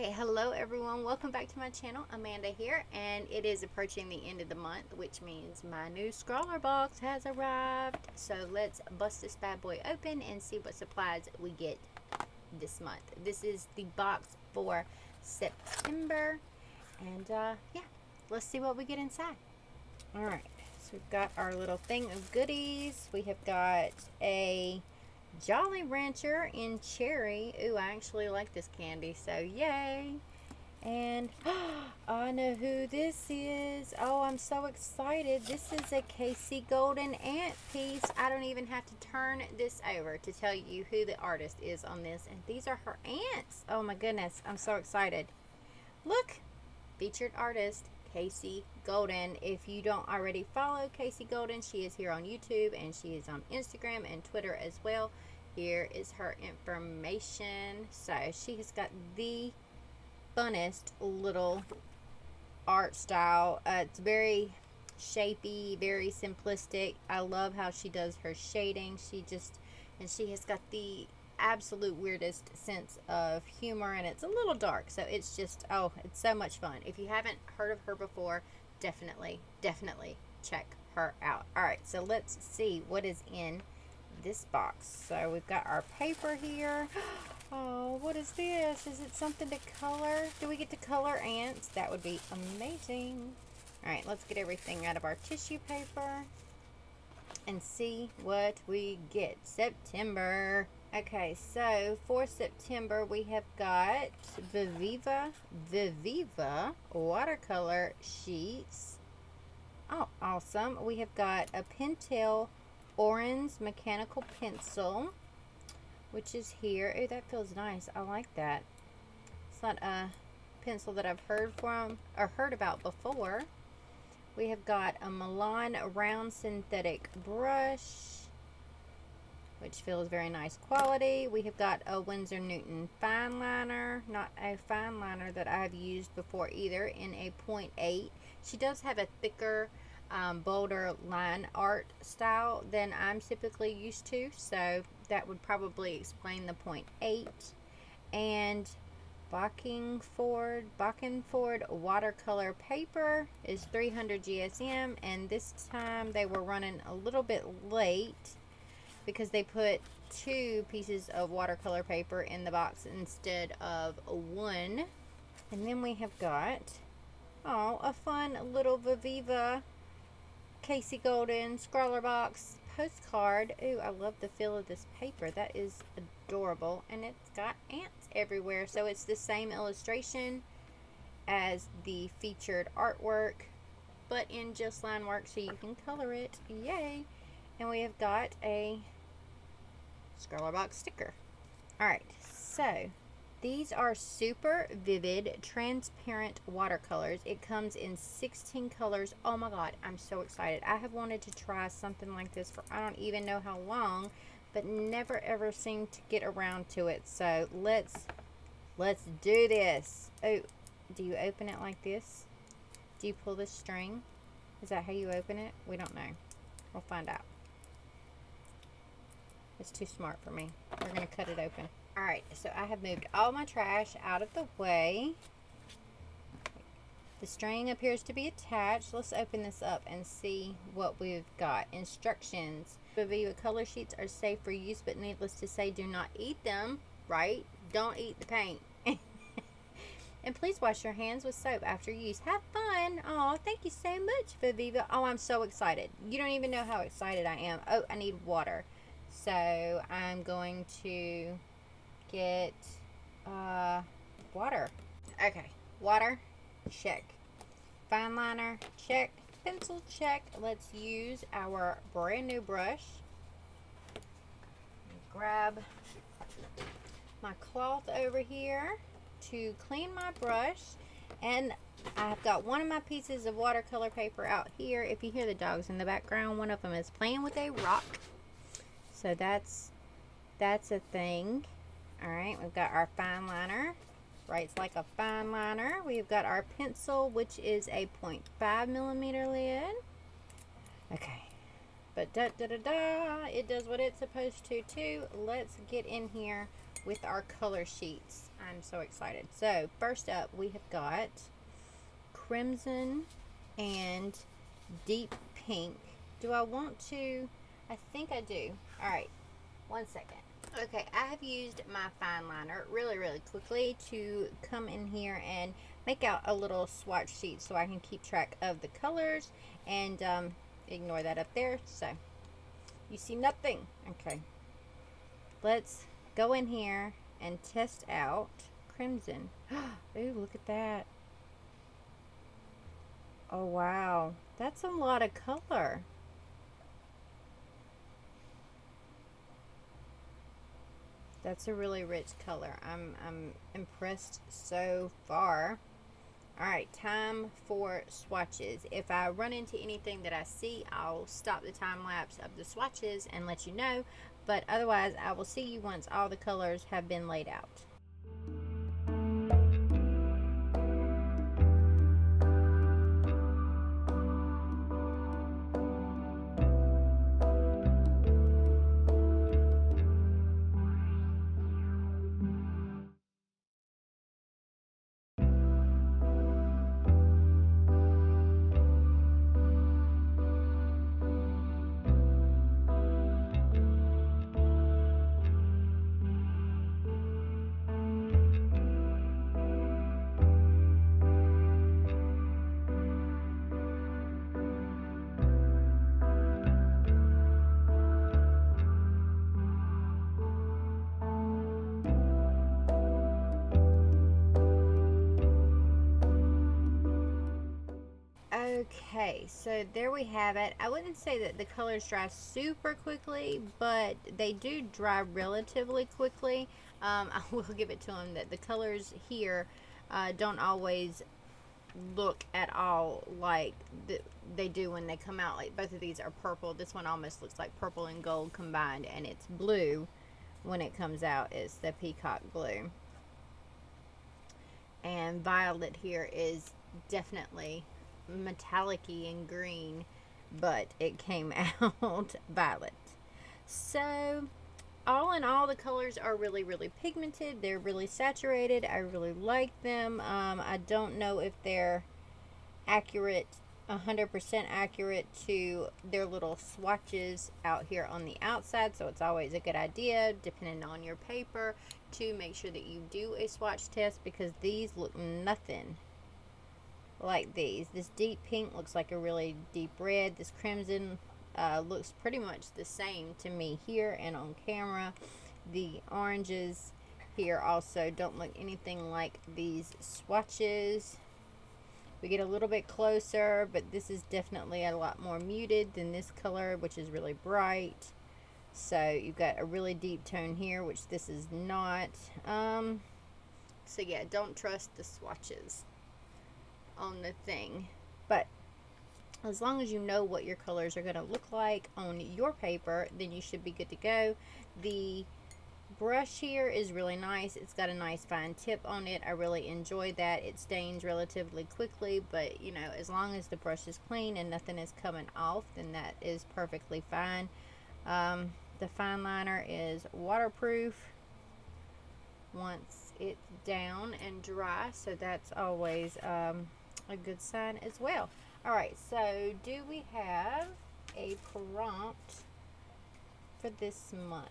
Alright, hello everyone, welcome back to my channel. Amanda here, and it is approaching the end of the month, which means my new ScrawlrBox has arrived. So let's bust this bad boy open and see what supplies we get this month. This is the box for September, and yeah, let's see what we get inside. Alright, so we've got our little thing of goodies. We have got a Jolly Rancher in cherry. Ooh, I actually like this candy, so yay. And I know who this is. Oh, I'm so excited. This is a Casey Golden ant piece. I don't even have to turn this over to tell you who the artist is on this. And these are her ants. Oh my goodness, I'm so excited. Look, featured artist Casey Golden. If you don't already follow Casey Golden, she is here on YouTube and she is on Instagram and Twitter as well. Here is her information. So she has got the funnest little art style. It's very shapy, very simplistic. I love how she does her shading. She has got the absolute weirdest sense of humor, and it's a little dark, so it's just, oh, it's so much fun. If you haven't heard of her before, definitely check her out. All right, so let's see what is in this box. So we've got our paper here. Oh, what is this? Is it something to color? Do we get to color ants? That would be amazing. All right, let's get everything out of our tissue paper and see what we get. September. Okay, so for September we have got the Viva watercolor sheets. Oh, awesome. We have got a Pentel orange mechanical pencil, which is here. Oh, that feels nice. I like that. It's not a pencil that I've heard about before. We have got a Milan round synthetic brush, which feels very nice quality. We have got a Windsor Newton Fineliner, not a Fineliner that I've used before either, in a 0.8. She does have a thicker, bolder line art style than I'm typically used to, so that would probably explain the 0.8. And Bockenford watercolor paper is 300 GSM, and this time they were running a little bit late because they put 2 pieces of watercolor paper in the box instead of 1. And then we have got, oh, a fun little Viva Casey Golden ScrawlrBox postcard. Ooh, I love the feel of this paper. That is adorable, and it's got ants everywhere. So it's the same illustration as the featured artwork, but in just line work, so you can color it. Yay! And we have got a ScrawlrBox sticker. Alright, so these are super vivid, transparent watercolors. It comes in 16 colors. Oh my god, I'm so excited. I have wanted to try something like this for I don't even know how long, but never ever seemed to get around to it. So let's do this. Oh, do you open it like this? Do you pull this string? Is that how you open it? We don't know. We'll find out. It's too smart for me. We're going to cut it open. Alright, so I have moved all my trash out of the way. The string appears to be attached. Let's open this up and see what we've got. Instructions. Viva color sheets are safe for use, but needless to say, do not eat them, right? Don't eat the paint. And please wash your hands with soap after use. Have fun. Oh, thank you so much, Viva. Oh, I'm so excited. You don't even know how excited I am. Oh, I need water. So I'm going to get water. Okay, water, check. Fineliner, check. Pencil, check. Let's use our brand new brush. Grab my cloth over here to clean my brush, and I've got one of my pieces of watercolor paper out here. If you hear the dogs in the background, one of them is playing with a rock. So that's a thing. Alright, we've got our fine liner. Writes like a fine liner. We've got our pencil, which is a 0.5 millimeter lid. Okay. But it does what it's supposed to too. Let's get in here with our color sheets. I'm so excited. So first up we have got crimson and deep pink. Do I want to? I think I do. Alright, one second. Okay, I have used my Fineliner really quickly to come in here and make out a little swatch sheet so I can keep track of the colors, and ignore that up there. So you see nothing. Okay, let's go in here and test out crimson. Ooh, look at that. Oh wow, that's a lot of color. That's a really rich color. I'm impressed so far. Alright, time for swatches. If I run into anything that I see, I'll stop the time lapse of the swatches and let you know. But otherwise, I will see you once all the colors have been laid out. Okay, so there we have it. I wouldn't say that the colors dry super quickly, but they do dry relatively quickly. I will give it to them that the colors here don't always look at all like they do when they come out. Like both of these are purple. This one almost looks like purple and gold combined, and it's blue when it comes out. It's the peacock blue. And violet here is definitely metallic-y and green, but it came out violet. So all in all, the colors are really pigmented. They're really saturated. I really like them. I don't know if they're accurate, 100% accurate to their little swatches out here on the outside, so it's always a good idea, depending on your paper, to make sure that you do a swatch test, because these look nothing like these. This deep pink looks like a really deep red. This crimson looks pretty much the same to me here and on camera. The oranges here also don't look anything like these swatches. We get a little bit closer, but this is definitely a lot more muted than this color, which is really bright. So you've got a really deep tone here, which this is not. So yeah, don't trust the swatches on the thing, but as long as you know what your colors are going to look like on your paper, then you should be good to go. The brush here is really nice. It's got a nice fine tip on it. I really enjoy that. It stains relatively quickly, but you know, as long as the brush is clean and nothing is coming off, then that is perfectly fine. The Fineliner is waterproof once it's down and dry, so that's always a good sign as well. Alright, so do we have a prompt for this month?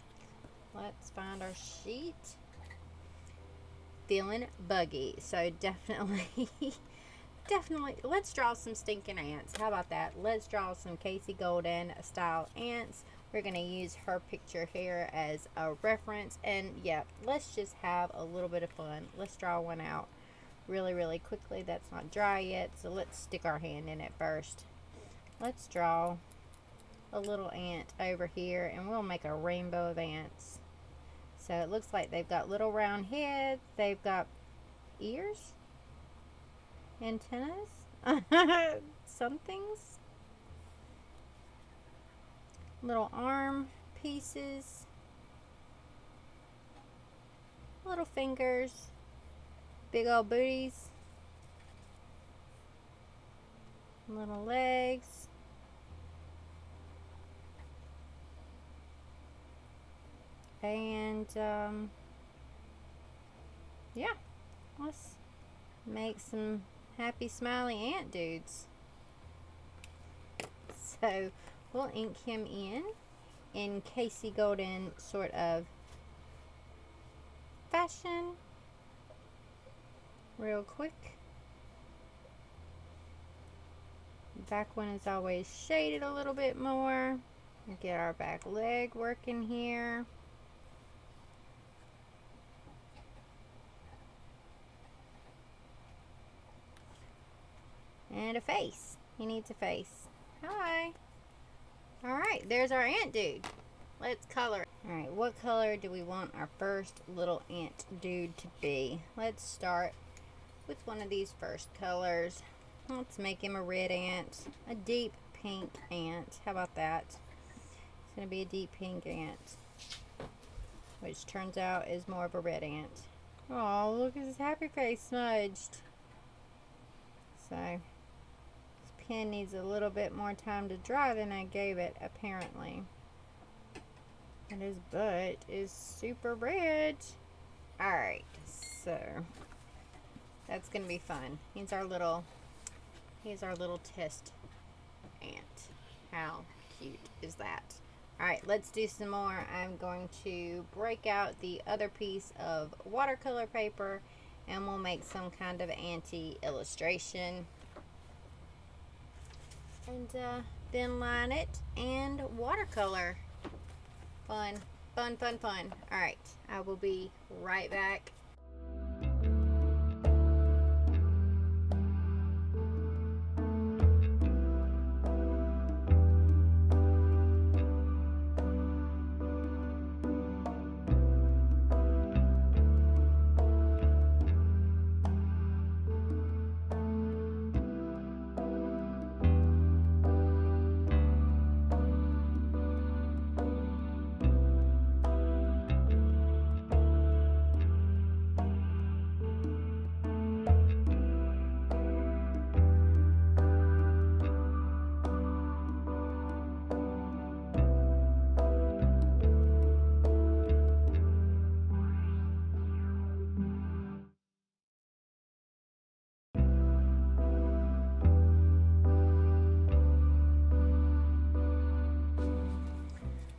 Let's find our sheet. Feeling buggy. So definitely, let's draw some stinking ants. How about that? Let's draw some Casey Golden style ants. We're going to use her picture here as a reference. And yeah, let's just have a little bit of fun. Let's draw one out really quickly. That's not dry yet, so let's stick our hand in it first. Let's draw a little ant over here, and we'll make a rainbow of ants. So it looks like they've got little round heads, they've got ears, antennas, some things, little arm pieces, little fingers, big old booties, little legs, and yeah, let's make some happy smiley ant dudes. So we'll ink him in Casey Golden sort of fashion real quick. Back one is always shaded a little bit more. Get our back leg working here. And a face. He needs a face. Hi. Alright, there's our ant dude. Let's color. Alright, what color do we want our first little ant dude to be? Let's start with one of these first colors. Let's make him a red ant. A deep pink ant. How about that? It's going to be a deep pink ant, which turns out is more of a red ant. Oh, look at his happy face smudged. So, this pen needs a little bit more time to dry than I gave it, apparently. And his butt is super red. Alright, so that's going to be fun. He's our little test ant. How cute is that? Alright, let's do some more. I'm going to break out the other piece of watercolor paper and we'll make some kind of anti-illustration. And then line it and watercolor. Fun, fun, fun, fun. Alright, I will be right back.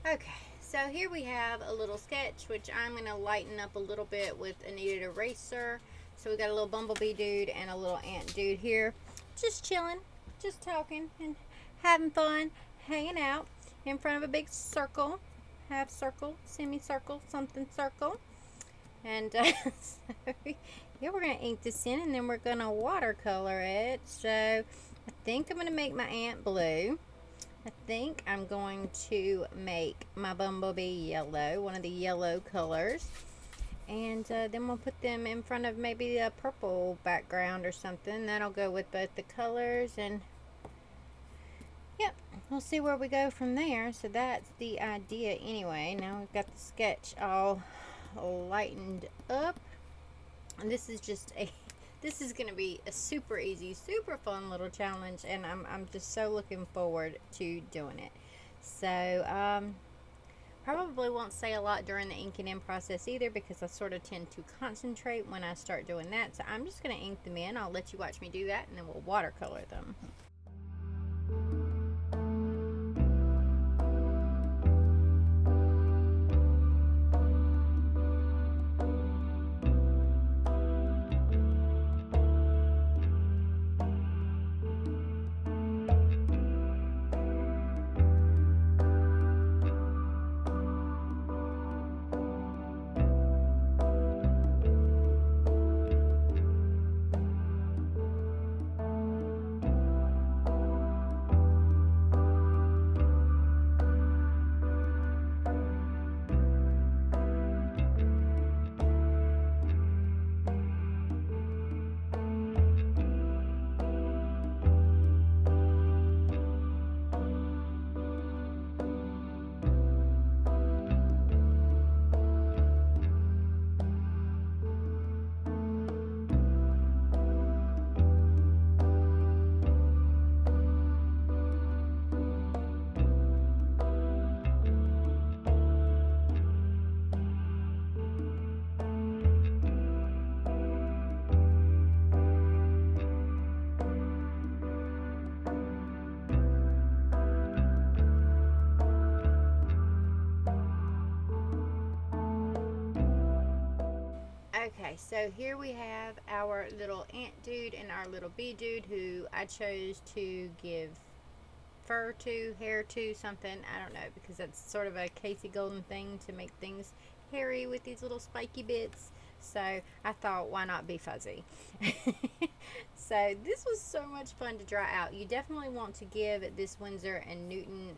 Okay, so here we have a little sketch, which I'm going to lighten up a little bit with a kneaded eraser. So we got a little bumblebee dude and a little ant dude here. Just chilling, just talking and having fun, hanging out in front of a big circle. Half circle, semicircle, something circle. And so, yeah, we're going to ink this in and then we're going to watercolor it. So I think I'm going to make my ant blue. I think I'm going to make my bumblebee yellow, one of the yellow colors. And then we'll put them in front of maybe a purple background or something. That'll go with both the colors. And, yep, we'll see where we go from there. So that's the idea anyway. Now we've got the sketch all lightened up. And this is just this is going to be a super easy, super fun little challenge, and I'm just so looking forward to doing it. So, probably won't say a lot during the inking in process either because I sort of tend to concentrate when I start doing that. So I'm just going to ink them in. I'll let you watch me do that, and then we'll watercolor them. so here we have our little ant dude and our little bee dude who I chose to give fur to, hair to, something. I don't know, because that's sort of a Casey Golden thing to make things hairy with these little spiky bits. So I thought, why not be fuzzy? So this was so much fun to dry out. You definitely want to give this Windsor and Newton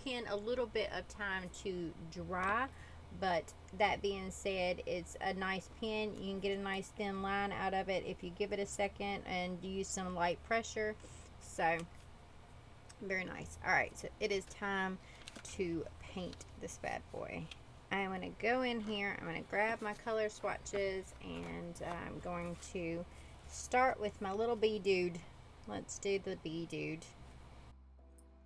pen a little bit of time to dry. But that being said, it's a nice pen. You can get a nice thin line out of it if you give it a second and use some light pressure. So very nice. Alright, so it is time to paint this bad boy. I'm going to go in here, I'm going to grab my color swatches, and I'm going to start with my little bee dude. Let's do the bee dude.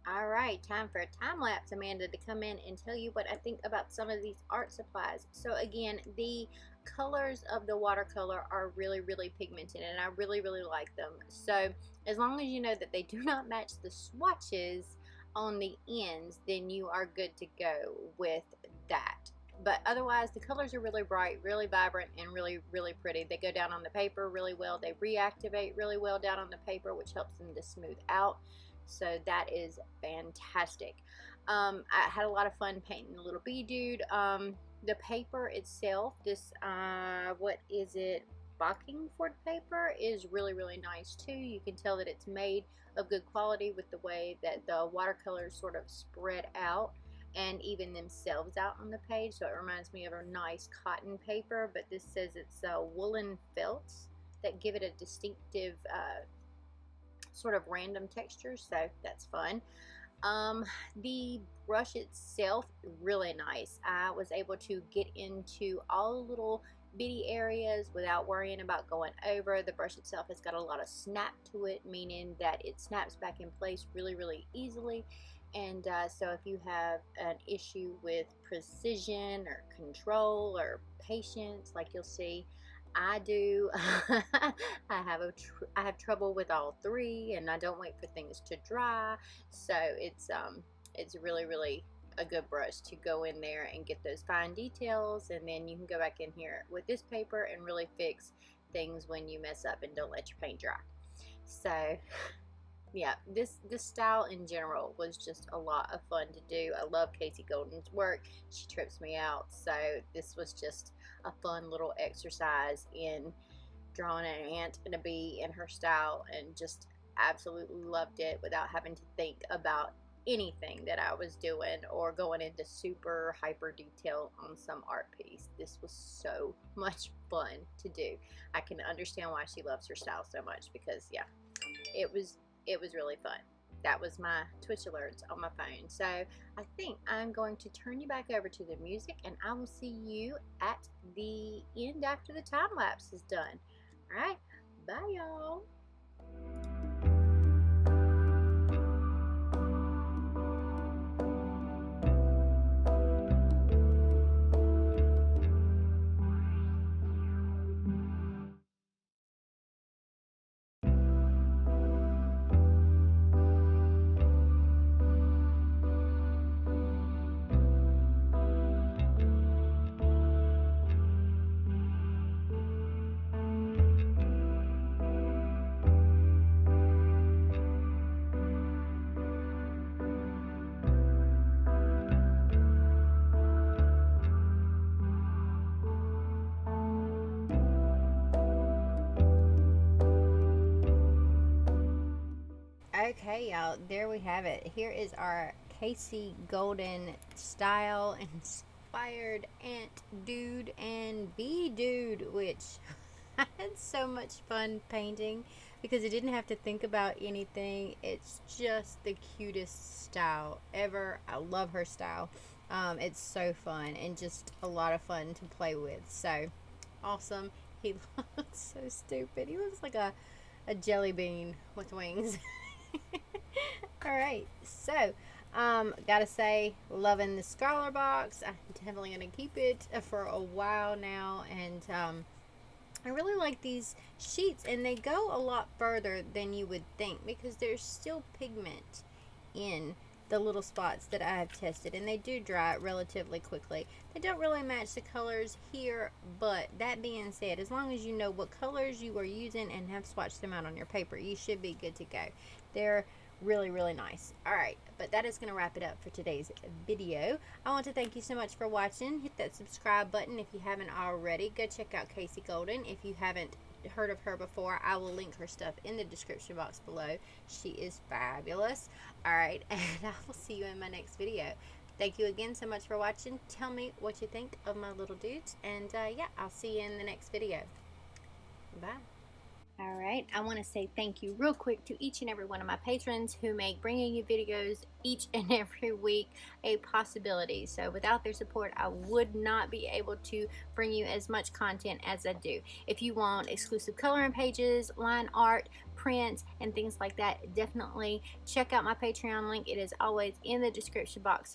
Alright, time for a time lapse, Amanda, to come in and tell you what I think about some of these art supplies. So again, the colors of the watercolor are really, really pigmented, and I really, really like them. So as long as you know that they do not match the swatches on the ends, then you are good to go with that. But otherwise, the colors are really bright, really vibrant, and really, really pretty. They go down on the paper really well. They reactivate really well down on the paper, which helps them to smooth out. So that is fantastic. I had a lot of fun painting the little bee dude. The paper itself, this, what is it, Bockingford paper, is really, really nice too. You can tell that it's made of good quality with the way that the watercolors sort of spread out and even themselves out on the page. So it reminds me of a nice cotton paper, but this says it's woolen felts that give it a distinctive sort of random texture, so that's fun. The brush itself, really nice. I was able to get into all the little bitty areas without worrying about going over. The brush itself has got a lot of snap to it, meaning that it snaps back in place really, really easily. And so if you have an issue with precision or control or patience, like you'll see I do, I have trouble with all three, and I don't wait for things to dry. So it's really, really a good brush to go in there and get those fine details, and then you can go back in here with this paper and really fix things when you mess up and don't let your paint dry. So yeah, this style in general was just a lot of fun to do. I love Casey Golden's work. She trips me out. So this was just a fun little exercise in drawing an ant and a bee in her style, and just absolutely loved it without having to think about anything that I was doing or going into super hyper detail on some art piece. This was so much fun to do. I can understand why she loves her style so much, because yeah, it was really fun. That was my Twitch alerts on my phone. So I think I'm going to turn you back over to the music, and I will see you at the end after the time lapse is done. Alright, bye y'all. Okay, y'all, there we have it. Here is our Casey Golden style inspired ant dude and bee dude, which I had so much fun painting because I didn't have to think about anything. It's just the cutest style ever. I love her style. It's so fun and just a lot of fun to play with. So awesome. He looks so stupid. He looks like a jelly bean with wings. Alright, so gotta say, loving the ScrawlrBox. I'm definitely gonna keep it for a while now, and I really like these sheets, and they go a lot further than you would think because there's still pigment in the little spots that I have tested, and they do dry relatively quickly. They don't really match the colors here, but that being said, as long as you know what colors you are using and have swatched them out on your paper, you should be good to go. They're really nice. Alright, but that is going to wrap it up for today's video. I want to thank you so much for watching. Hit that subscribe button if you haven't already. Go check out Casey Golden if you haven't heard of her before. I will link her stuff in the description box below. She is fabulous. Alright, and I will see you in my next video. Thank you again so much for watching. Tell me what you think of my little dudes, and yeah, I'll see you in the next video. Bye. Alright, I want to say thank you real quick to each and every one of my patrons who make bringing you videos each and every week a possibility. So without their support, I would not be able to bring you as much content as I do. If you want exclusive coloring pages, line art, prints, and things like that, definitely check out my Patreon link. It is always in the description box